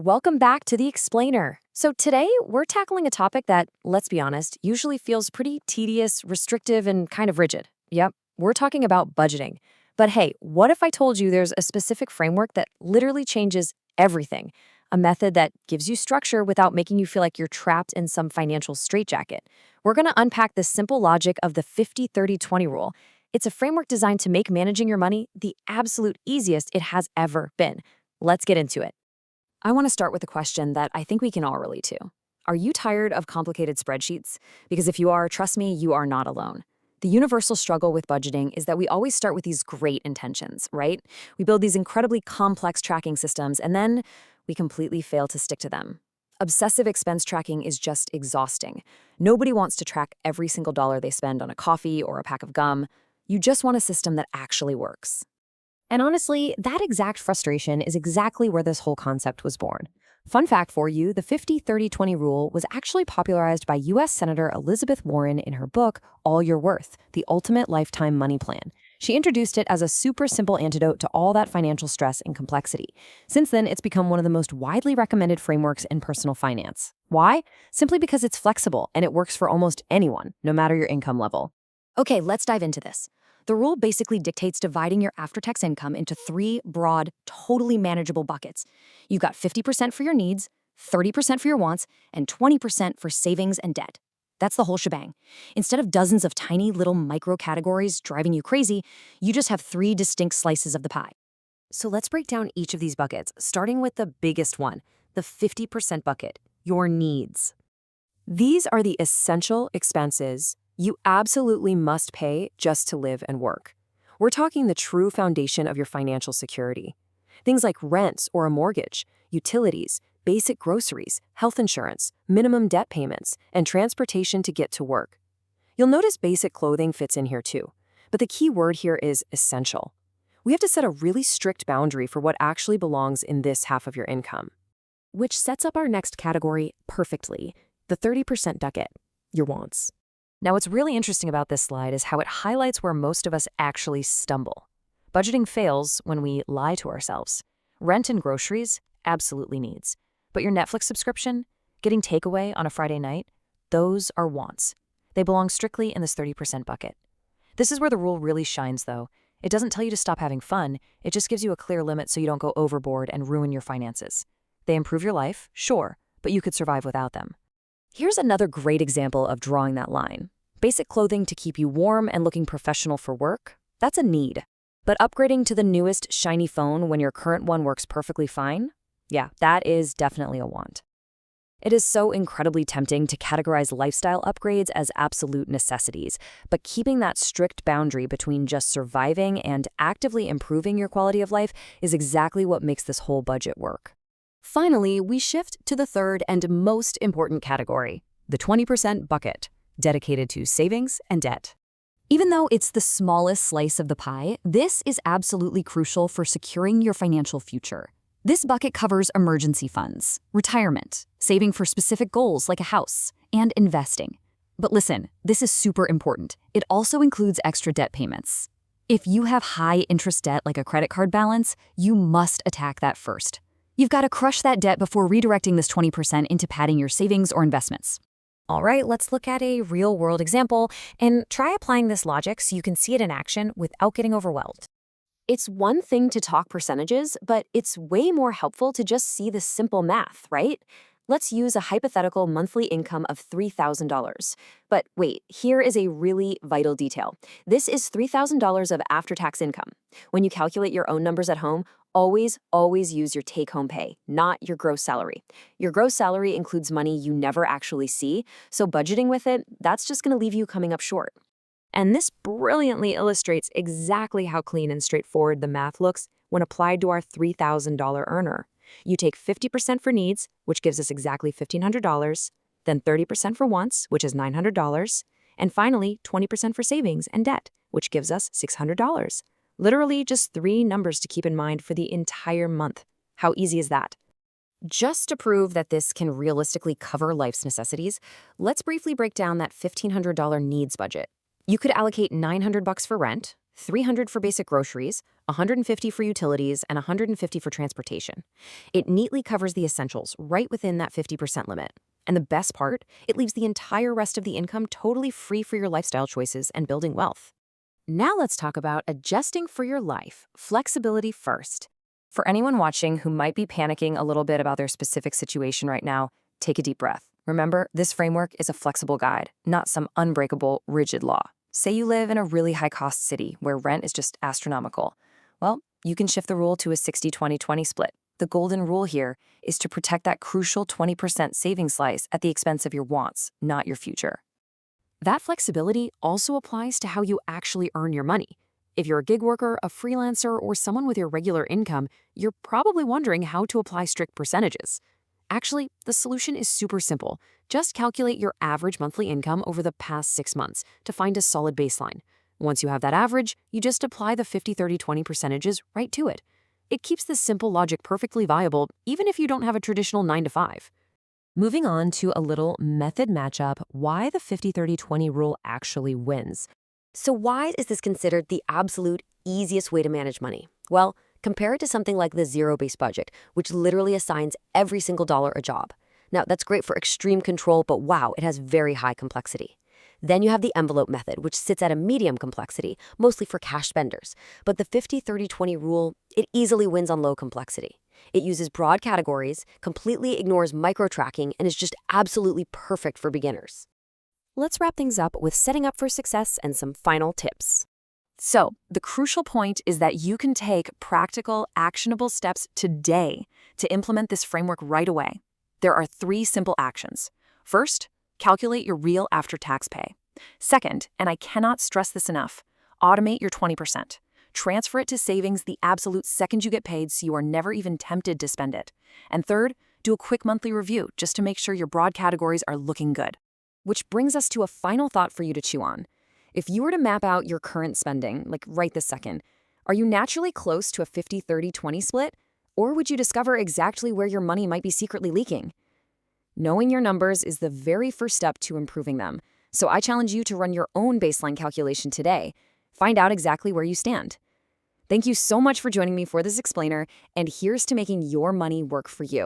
Welcome back to The Explainer. So today we're tackling a topic that, let's be honest, usually feels pretty tedious, restrictive, and kind of rigid. Yep, we're talking about budgeting. But hey, what if I told you there's a specific framework that literally changes everything? A method that gives you structure without making you feel like you're trapped in some financial straitjacket. We're going to unpack the simple logic of the 50-30-20 rule. It's a framework designed to make managing your money the absolute easiest it has ever been. Let's get into it. I want to start with a question that I think we can all relate to. Are you tired of complicated spreadsheets? Because if you are, trust me, you are not alone. The universal struggle with budgeting is that we always start with these great intentions, right? We build these incredibly complex tracking systems, and then we completely fail to stick to them. Obsessive expense tracking is just exhausting. Nobody wants to track every single dollar they spend on a coffee or a pack of gum. You just want a system that actually works. And honestly, that exact frustration is exactly where this whole concept was born. Fun fact for you, the 50-30-20 rule was actually popularized by U.S. Senator Elizabeth Warren in her book, All You're Worth, The Ultimate Lifetime Money Plan. She introduced it as a super simple antidote to all that financial stress and complexity. Since then, it's become one of the most widely recommended frameworks in personal finance. Why? Simply because it's flexible and it works for almost anyone, no matter your income level. Okay, let's dive into this. The rule basically dictates dividing your after-tax income into three broad, totally manageable buckets. You've got 50% for your needs, 30% for your wants, and 20% for savings and debt. That's the whole shebang. Instead of dozens of tiny little micro categories driving you crazy, you just have three distinct slices of the pie. So let's break down each of these buckets, starting with the biggest one, the 50% bucket, your needs. These are the essential expenses you absolutely must pay just to live and work. We're talking the true foundation of your financial security. Things like rents or a mortgage, utilities, basic groceries, health insurance, minimum debt payments, and transportation to get to work. You'll notice basic clothing fits in here too, but the key word here is essential. We have to set a really strict boundary for what actually belongs in this half of your income. Which sets up our next category perfectly, the 30% bucket, your wants. Now, what's really interesting about this slide is how it highlights where most of us actually stumble. Budgeting fails when we lie to ourselves. Rent and groceries, absolutely needs. But your Netflix subscription, getting takeaway on a Friday night, those are wants. They belong strictly in this 30% bucket. This is where the rule really shines, though. It doesn't tell you to stop having fun, it just gives you a clear limit so you don't go overboard and ruin your finances. They improve your life, sure, but you could survive without them. Here's another great example of drawing that line. Basic clothing to keep you warm and looking professional for work, that's a need. But upgrading to the newest shiny phone when your current one works perfectly fine? Yeah, that is definitely a want. It is so incredibly tempting to categorize lifestyle upgrades as absolute necessities, but keeping that strict boundary between just surviving and actively improving your quality of life is exactly what makes this whole budget work. Finally, we shift to the third and most important category, the 20% bucket, dedicated to savings and debt. Even though it's the smallest slice of the pie, this is absolutely crucial for securing your financial future. This bucket covers emergency funds, retirement, saving for specific goals like a house, and investing. But listen, this is super important. It also includes extra debt payments. If you have high interest debt like a credit card balance, you must attack that first. You've got to crush that debt before redirecting this 20% into padding your savings or investments. All right, let's look at a real-world example and try applying this logic so you can see it in action without getting overwhelmed. It's one thing to talk percentages, but it's way more helpful to just see the simple math, right? Let's use a hypothetical monthly income of $3,000. But wait, here is a really vital detail. This is $3,000 of after-tax income. When you calculate your own numbers at home, always use your take-home pay, not your gross salary. Your gross salary includes money you never actually see, so budgeting with it, that's just going to leave you coming up short. And this brilliantly illustrates exactly how clean and straightforward the math looks when applied to our $3,000 earner. You take 50% for needs, which gives us exactly $1,500, then 30% for wants, which is $900, and finally 20% for savings and debt, which gives us $600. Literally just three numbers to keep in mind for the entire month. How easy is that? Just to prove that this can realistically cover life's necessities, let's briefly break down that $1,500 needs budget. You could allocate $900 for rent, $300 for basic groceries, $150 for utilities, and $150 for transportation. It neatly covers the essentials right within that 50% limit. And the best part, it leaves the entire rest of the income totally free for your lifestyle choices and building wealth. Now let's talk about adjusting for your life, flexibility first. For anyone watching who might be panicking a little bit about their specific situation right now, take a deep breath. Remember, this framework is a flexible guide, not some unbreakable, rigid law. Say you live in a really high-cost city where rent is just astronomical. Well, you can shift the rule to a 60-20-20 split. The golden rule here is to protect that crucial 20% savings slice at the expense of your wants, not your future. That flexibility also applies to how you actually earn your money. If you're a gig worker, a freelancer, or someone with irregular income, you're probably wondering how to apply strict percentages. Actually, the solution is super simple. Just calculate your average monthly income over the past 6 months to find a solid baseline. Once you have that average, you just apply the 50-30-20 percentages right to it. It keeps this simple logic perfectly viable, even if you don't have a traditional 9-to-5. Moving on to a little method matchup, why the 50-30-20 rule actually wins. So why is this considered the absolute easiest way to manage money? Well, compare it to something like the zero-based budget, which literally assigns every single dollar a job. Now, that's great for extreme control, but wow, it has very high complexity. Then you have the envelope method, which sits at a medium complexity, mostly for cash spenders. But the 50-30-20 rule, it easily wins on low complexity. It uses broad categories, completely ignores micro-tracking, and is just absolutely perfect for beginners. Let's wrap things up with setting up for success and some final tips. So, the crucial point is that you can take practical, actionable steps today to implement this framework right away. There are 3 simple actions. First, calculate your real after-tax pay. Second, and I cannot stress this enough, automate your 20%. Transfer it to savings the absolute second you get paid so you are never even tempted to spend it. And third, do a quick monthly review just to make sure your broad categories are looking good. Which brings us to a final thought for you to chew on. If you were to map out your current spending, like right this second, are you naturally close to a 50-30-20 split? Or would you discover exactly where your money might be secretly leaking? Knowing your numbers is the very first step to improving them. So I challenge you to run your own baseline calculation today. Find out exactly where you stand. Thank you so much for joining me for this explainer, and here's to making your money work for you.